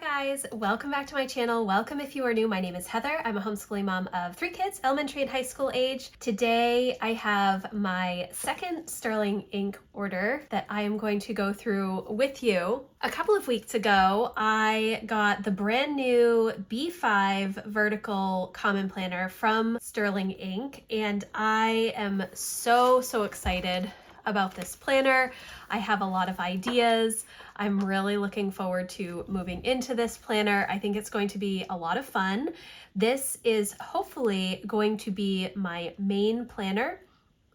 guys, welcome back to my channel. Welcome if you are new. My name is Heather. I'm a homeschooling mom of 3 kids, elementary and high school age. Today I have my second Sterling ink order that I am going to go through with you. A couple of weeks ago, I got the brand new B5 vertical common planner from Sterling Ink, and I am so excited about this planner. I have a lot of ideas. I'm really looking forward to moving into this planner. I think it's going to be a lot of fun. This is hopefully going to be my main planner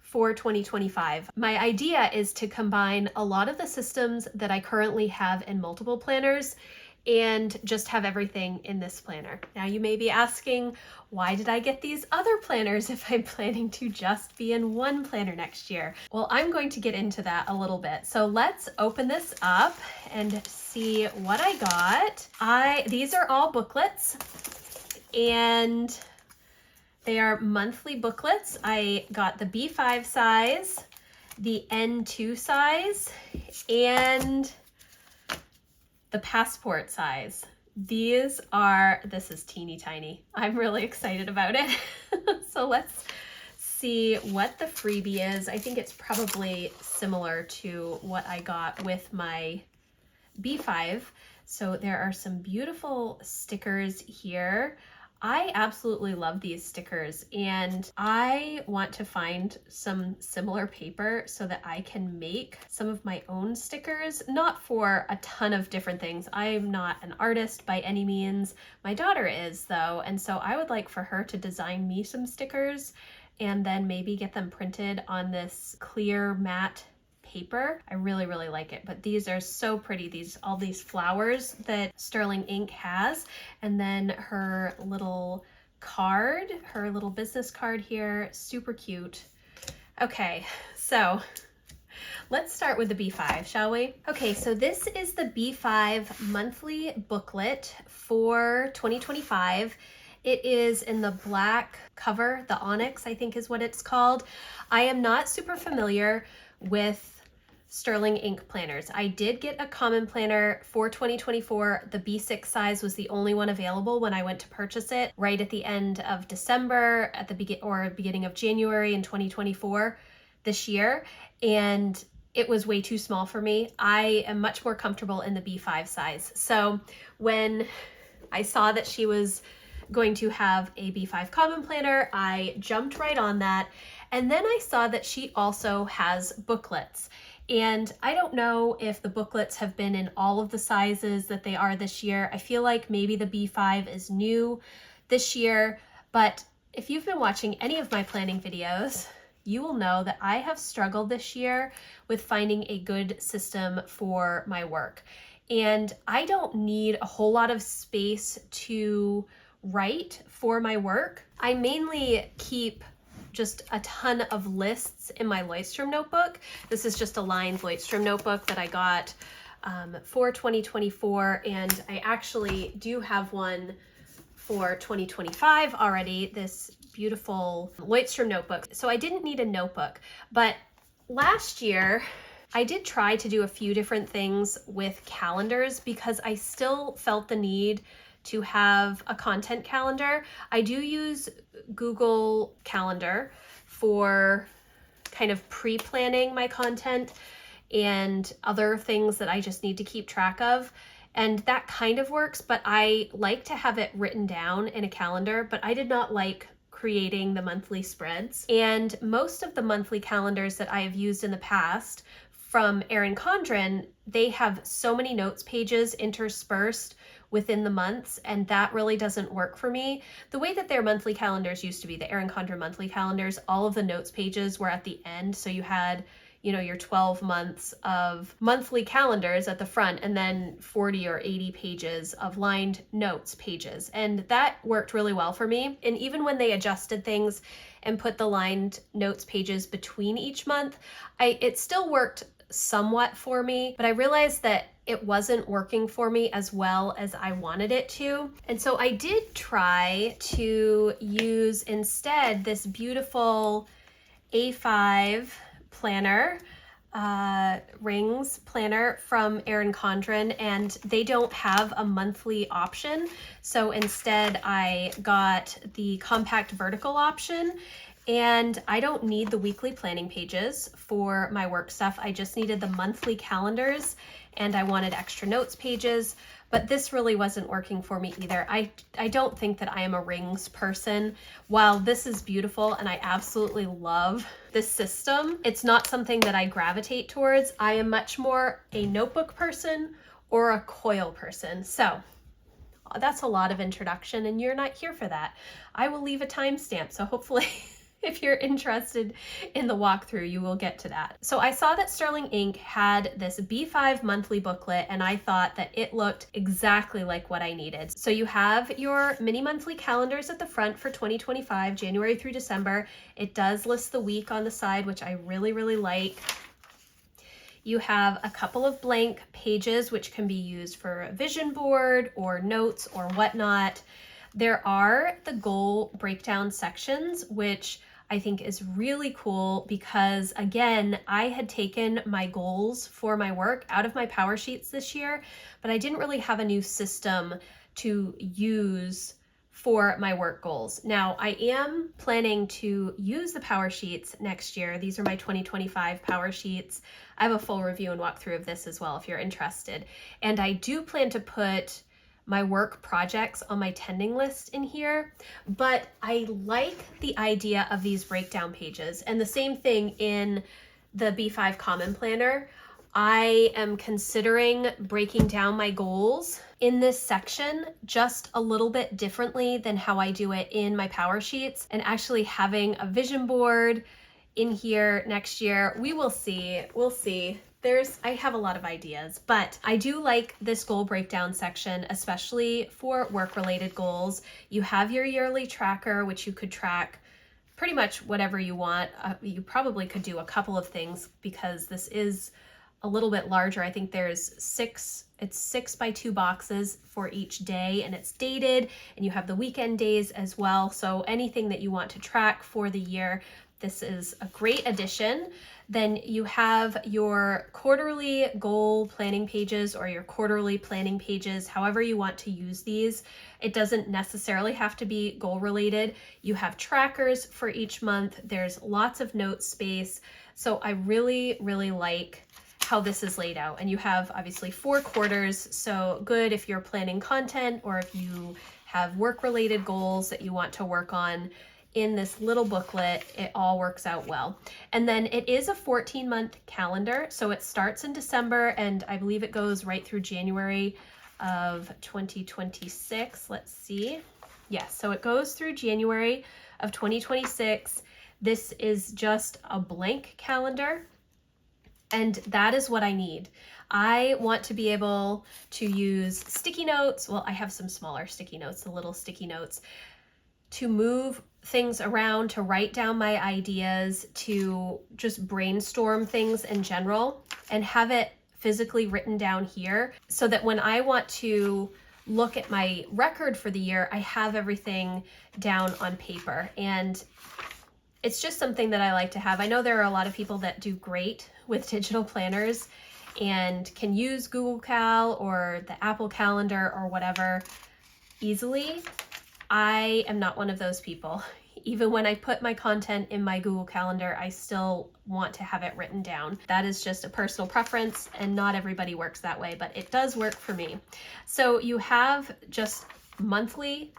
for 2025. My idea is to combine a lot of the systems that I currently have in multiple planners and just have everything in this planner. Now you may be asking, why did I get these other planners if I'm planning to just be in one planner next year? Well, I'm going to get into that a little bit. So let's open this up and see what I got. These are all booklets and they are monthly booklets. I got the B5 size, the N2 size, and the passport size. This is teeny tiny. I'm really excited about it. So let's see what the freebie is. I think it's probably similar to what I got with my B5. So there are some beautiful stickers here. I absolutely love these stickers, and I want to find some similar paper so that I can make some of my own stickers, not for a ton of different things. I'm not an artist by any means. My daughter is though, and so I would like for her to design me some stickers and then maybe get them printed on this clear matte paper. I really like it, but these are so pretty. All these flowers that Sterling Ink has, and then her little card, her little business card here, super cute. Okay, so let's start with the B5, shall we? Okay, so this is the B5 monthly booklet for 2025. It is in the black cover, the onyx, I think is what it's called. I am not super familiar with Sterling Ink planners. I did get a common planner for 2024. The B6 size was the only one available when I went to purchase it right at the end of December, at the beginning of January in 2024 this year, and it was way too small for me. I am much more comfortable in the B5 size. So when I saw that she was going to have a B5 common planner, I jumped right on that. And then I saw that she also has booklets. And I don't know if the booklets have been in all of the sizes that they are this year. I feel like maybe the B5 is new this year, but if you've been watching any of my planning videos, you will know that I have struggled this year with finding a good system for my work. And I don't need a whole lot of space to write for my work. I mainly keep just a ton of lists in my Lloydstrom notebook. This is just a lined Lloydstrom notebook that I got for 2024, and I actually do have one for 2025 already, this beautiful Lloydstrom notebook. So I didn't need a notebook, but last year I did try to do a few different things with calendars because I still felt the need to have a content calendar. I do use Google Calendar for kind of pre-planning my content and other things that I just need to keep track of. And that kind of works, but I like to have it written down in a calendar, but I did not like creating the monthly spreads. And most of the monthly calendars that I have used in the past from Erin Condren, they have so many notes pages interspersed within the months, and that really doesn't work for me. The way that their monthly calendars used to be, the Erin Condren monthly calendars, all of the notes pages were at the end, so you had, your 12 months of monthly calendars at the front, and then 40 or 80 pages of lined notes pages, and that worked really well for me. And even when they adjusted things and put the lined notes pages between each month, it still worked somewhat for me, but I realized that it wasn't working for me as well as I wanted it to. And so I did try to use instead this beautiful A5 planner rings planner from Erin Condren, and they don't have a monthly option. So instead I got the compact vertical option, and I don't need the weekly planning pages for my work stuff. I just needed the monthly calendars, and I wanted extra notes pages, but this really wasn't working for me either. I don't think that I am a rings person. While this is beautiful and I absolutely love this system, it's not something that I gravitate towards. I am much more a notebook person or a coil person. So that's a lot of introduction, and you're not here for that. I will leave a timestamp, so hopefully if you're interested in the walkthrough, you will get to that. So I saw that Sterling Ink had this B5 monthly booklet, and I thought that it looked exactly like what I needed. So you have your mini monthly calendars at the front for 2025, January through December. It does list the week on the side, which I really, really like. You have a couple of blank pages, which can be used for a vision board or notes or whatnot. There are the goal breakdown sections, which I think is really cool because, again, I had taken my goals for my work out of my Power Sheets this year, but I didn't really have a new system to use for my work goals. Now, I am planning to use the Power Sheets next year. These are my 2025 Power Sheets. I have a full review and walkthrough of this as well if you're interested. And I do plan to put my work projects on my tending list in here, but I like the idea of these breakdown pages. And the same thing in the B5 Common Planner. I am considering breaking down my goals in this section just a little bit differently than how I do it in my Power Sheets, and actually having a vision board in here next year. We will see. We'll see. I have a lot of ideas, but I do like this goal breakdown section, especially for work-related goals. You have your yearly tracker, which you could track pretty much whatever you want. You probably could do a couple of things because this is a little bit larger. I think there's it's 6 by 2 boxes for each day, and it's dated, and you have the weekend days as well. So anything that you want to track for the year, this is a great addition. Then you have your quarterly goal planning pages or your quarterly planning pages, however you want to use these. It doesn't necessarily have to be goal related. You have trackers for each month. There's lots of note space. So I really, really like how this is laid out. And you have obviously 4 quarters. So good if you're planning content or if you have work related goals that you want to work on. In this little booklet, it all works out well. And then it is a 14-month calendar. So it starts in December, and I believe it goes right through January of 2026. Let's see. Yes, so it goes through January of 2026. This is just a blank calendar, and that is what I need. I want to be able to use sticky notes. Well, I have some smaller sticky notes, the little sticky notes, to move things around, to write down my ideas, to just brainstorm things in general, and have it physically written down here so that when I want to look at my record for the year, I have everything down on paper. And it's just something that I like to have. I know there are a lot of people that do great with digital planners and can use Google Cal or the Apple Calendar or whatever easily. I am not one of those people. Even when I put my content in my Google Calendar, I still want to have it written down. That is just a personal preference, and not everybody works that way, but it does work for me. So you have just monthly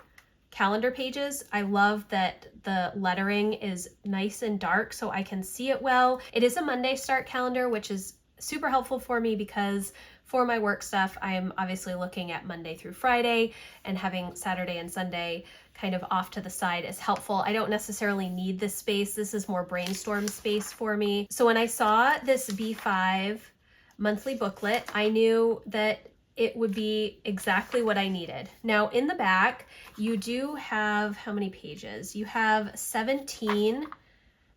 calendar pages. I love that the lettering is nice and dark so I can see it well. It is a Monday start calendar, which is super helpful for me because for my work stuff, I am obviously looking at Monday through Friday, and having Saturday and Sunday kind of off to the side is helpful. I don't necessarily need this space. This is more brainstorm space for me. So when I saw this B5 monthly booklet, I knew that it would be exactly what I needed. Now in the back, you do have, how many pages? You have 17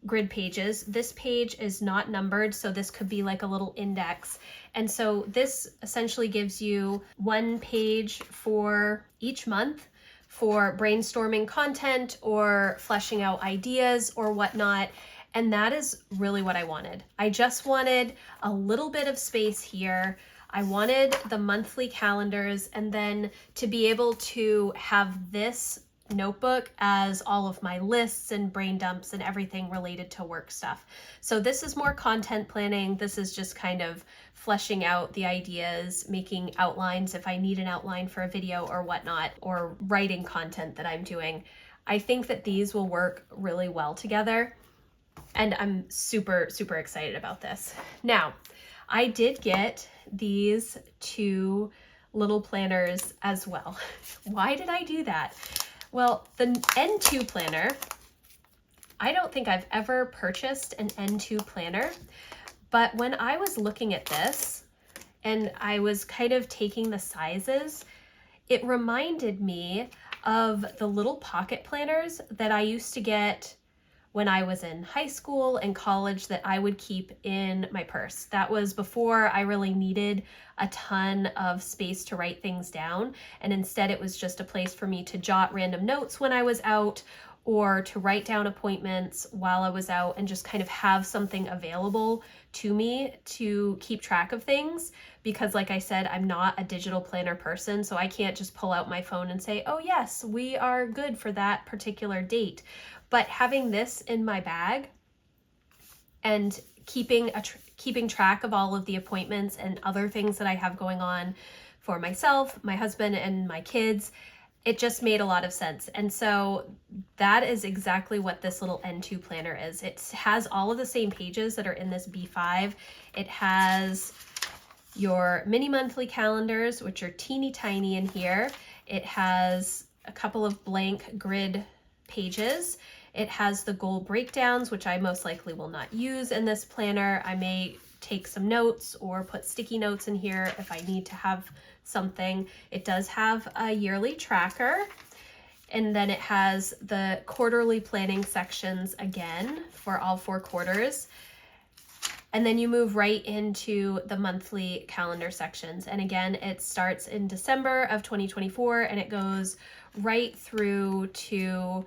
grid pages. This page is not numbered, so this could be like a little index. And so this essentially gives you 1 page for each month for brainstorming content or fleshing out ideas or whatnot. And that is really what I wanted. I just wanted a little bit of space here. I wanted the monthly calendars, and then to be able to have this notebook as all of my lists and brain dumps and everything related to work stuff. So this is more content planning. This is just kind of fleshing out the ideas, making outlines if I need an outline for a video or whatnot, or writing content that I'm doing. I think that these will work really well together, and I'm super, super excited about this. Now, I did get these 2 little planners as well. Why did I do that? Well, the N2 planner, I don't think I've ever purchased an N2 planner, but when I was looking at this and I was kind of taking the sizes, it reminded me of the little pocket planners that I used to get when I was in high school and college that I would keep in my purse. That was before I really needed a ton of space to write things down. And instead it was just a place for me to jot random notes when I was out, or to write down appointments while I was out, and just kind of have something available to me to keep track of things. Because like I said, I'm not a digital planner person, so I can't just pull out my phone and say, oh yes, we are good for that particular date. But having this in my bag and keeping track of all of the appointments and other things that I have going on for myself, my husband, and my kids, it just made a lot of sense. And so that is exactly what this little N2 planner is. It has all of the same pages that are in this B5. It has your mini monthly calendars, which are teeny tiny in here. It has a couple of blank grid pages. It has the goal breakdowns, which I most likely will not use in this planner. I may take some notes or put sticky notes in here if I need to have something. It does have a yearly tracker, and then it has the quarterly planning sections again for all 4 quarters. And then you move right into the monthly calendar sections. And again, it starts in December of 2024 and it goes right through to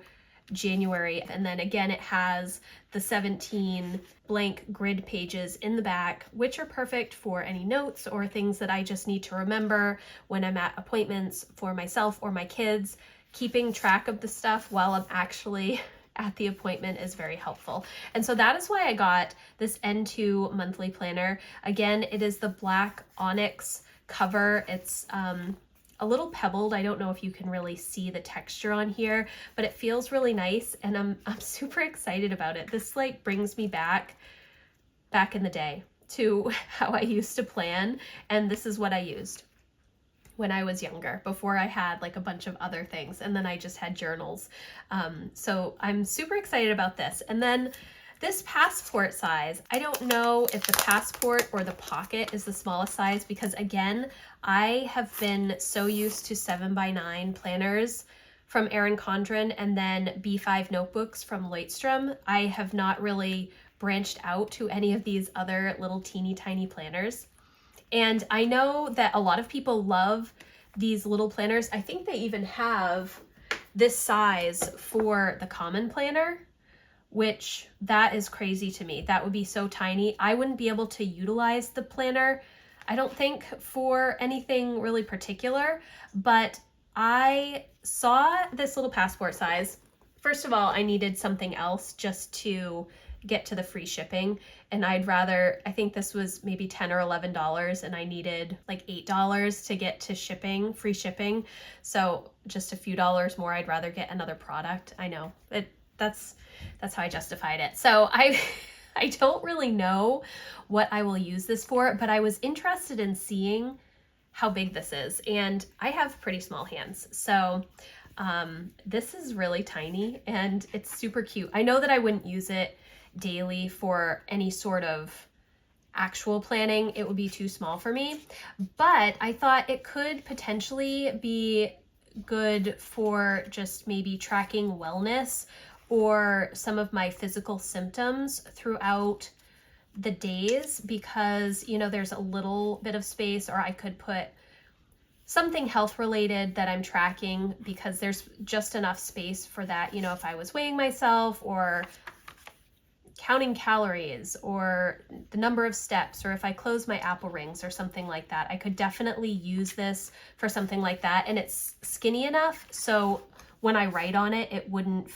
January. And then again, it has the 17 blank grid pages in the back, which are perfect for any notes or things that I just need to remember when I'm at appointments for myself or my kids. Keeping track of the stuff while I'm actually at the appointment is very helpful. And so that is why I got this N2 monthly planner. Again, it is the black onyx cover. It's a little pebbled. I don't know if you can really see the texture on here, but it feels really nice, and I'm super excited about it. This like brings me back in the day to how I used to plan, and this is what I used when I was younger, before I had like a bunch of other things, and then I just had journals. So I'm super excited about this. And then this passport size, I don't know if the passport or the pocket is the smallest size, because again, I have been so used to 7x9 planners from Erin Condren and then B5 notebooks from Lloydstrom. I have not really branched out to any of these other little teeny tiny planners. And I know that a lot of people love these little planners. I think they even have this size for the common planner, which that is crazy to me. That would be so tiny. I wouldn't be able to utilize the planner, I don't think, for anything really particular, but I saw this little passport size. First of all, I needed something else just to get to the free shipping, and I think this was maybe $10 or $11, and I needed like $8 to get to shipping, free shipping. So just a few dollars more, I'd rather get another product. I know, that's how I justified it. So I don't really know what I will use this for, but I was interested in seeing how big this is, and I have pretty small hands. So this is really tiny and it's super cute. I know that I wouldn't use it daily for any sort of actual planning. It would be too small for me, but I thought it could potentially be good for just maybe tracking wellness or some of my physical symptoms throughout the days, because, you know, there's a little bit of space, or I could put something health related that I'm tracking, because there's just enough space for that. You know, if I was weighing myself or counting calories or the number of steps, or if I close my Apple rings or something like that. I could definitely use this for something like that. And it's skinny enough so when I write on it, it wouldn't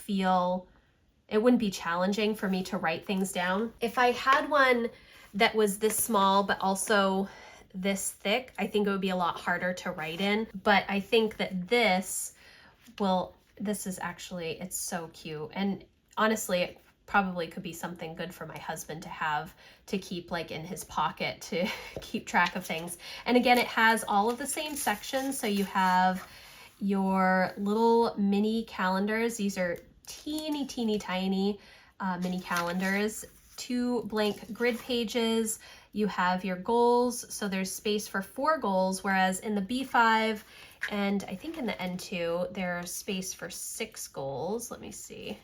be challenging for me to write things down. If I had one that was this small but also this thick, I think it would be a lot harder to write in. But I think that this is actually, it's so cute. And honestly, it probably could be something good for my husband to have to keep like in his pocket to keep track of things. And again, it has all of the same sections. So you have your little mini calendars. These are teeny tiny mini calendars, 2 blank grid pages. You have your goals, so there's space for 4 goals, whereas in the B5 and I think in the N2 there's space for 6 goals. Let me see.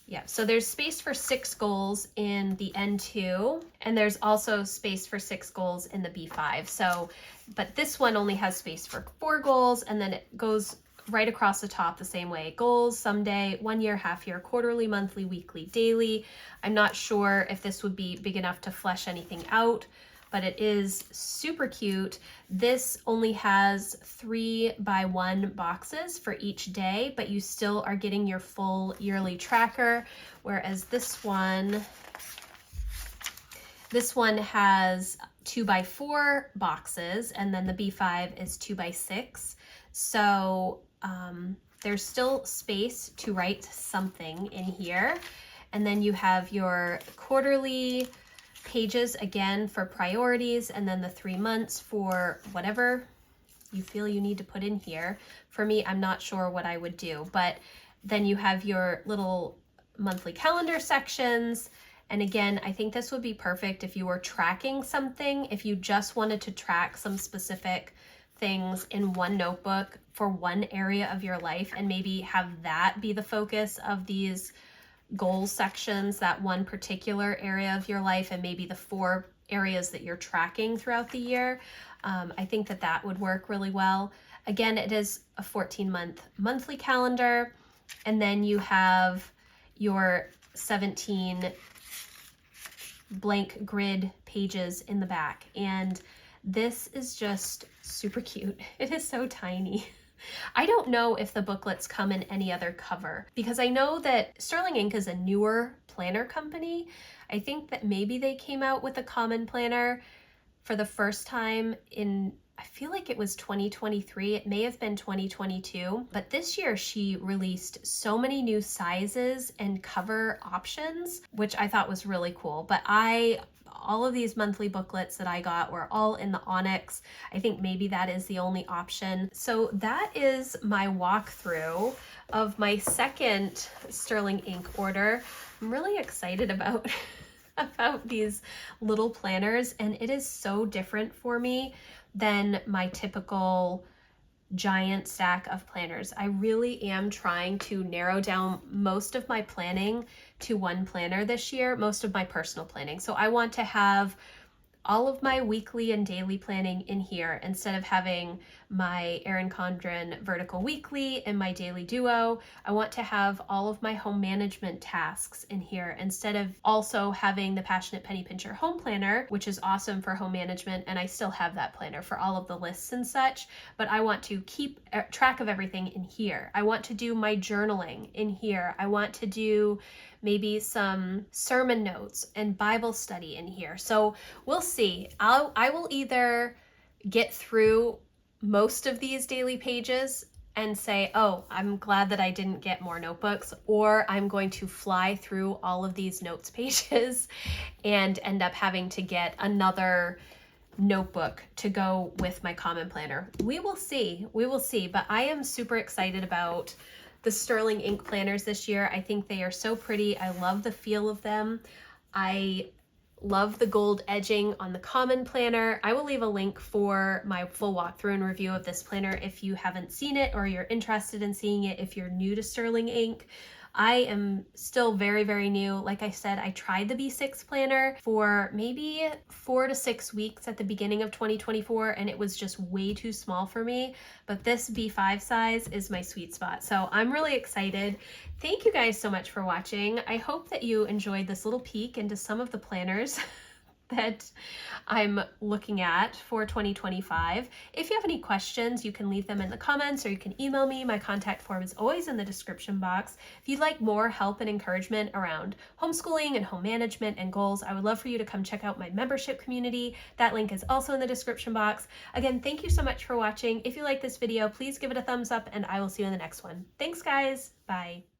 Yeah, so there's space for 6 goals in the N2, and there's also space for 6 goals in the B5. So, but this one only has space for 4 goals, and then it goes right across the top the same way. Goals, someday, 1 year, half year, quarterly, monthly, weekly, daily. I'm not sure if this would be big enough to flesh anything out, but it is super cute. This only has 3x1 boxes for each day, but you still are getting your full yearly tracker, whereas this one has 2x4 boxes, and then the B5 is 2x6. So there's still space to write something in here. And then you have your quarterly pages again for priorities, and then the 3 months for whatever you feel you need to put in here. For me, I'm not sure what I would do, but then you have your little monthly calendar sections. And again, I think this would be perfect if you were tracking something, if you just wanted to track some specific things in one notebook for one area of your life, and maybe have that be the focus of these goal sections, that one particular area of your life, and maybe the 4 areas that you're tracking throughout the year. I think that that would work really well. Again, it is a 14-month monthly calendar, and then you have your 17 blank grid pages in the back. And this is just super cute. It is so tiny. I don't know if the booklets come in any other cover, because I know that Sterling Ink is a newer planner company. I think that maybe they came out with a common planner for the first time in, I feel like it was 2023. It may have been 2022, but this year she released so many new sizes and cover options, which I thought was really cool. But all of these monthly booklets that I got were all in the onyx. I think maybe that is the only option. So that is my walkthrough of my second Sterling Ink order. I'm really excited about these little planners, and it is so different for me than my typical giant stack of planners. I really am trying to narrow down most of my planning to one planner this year, most of my personal planning. So I want to have all of my weekly and daily planning in here instead of having my Erin Condren Vertical Weekly and my Daily Duo. I want to have all of my home management tasks in here instead of also having the Passionate Penny Pincher Home Planner, which is awesome for home management, and I still have that planner for all of the lists and such, but I want to keep track of everything in here. I want to do my journaling in here. I want to do maybe some sermon notes and Bible study in here. So we'll see. I will either get through most of these daily pages and say, oh, I'm glad that I didn't get more notebooks, or I'm going to fly through all of these notes pages and end up having to get another notebook to go with my common planner. We will see. But I am super excited about the Sterling Ink planners this year. I think they are so pretty. I love the feel of them. I love the gold edging on the common planner. I will leave a link for my full walkthrough and review of this planner if you haven't seen it or you're interested in seeing it if you're new to Sterling Ink. I am still very, very new. Like I said, I tried the B6 planner for maybe 4 to 6 weeks at the beginning of 2024, and it was just way too small for me. But this B5 size is my sweet spot. So I'm really excited. Thank you guys so much for watching. I hope that you enjoyed this little peek into some of the planners that I'm looking at for 2025. If you have any questions, you can leave them in the comments or you can email me. My contact form is always in the description box. If you'd like more help and encouragement around homeschooling and home management and goals, I would love for you to come check out my membership community. That link is also in the description box. Again, thank you so much for watching. If you like this video, please give it a thumbs up and I will see you in the next one. Thanks guys, bye.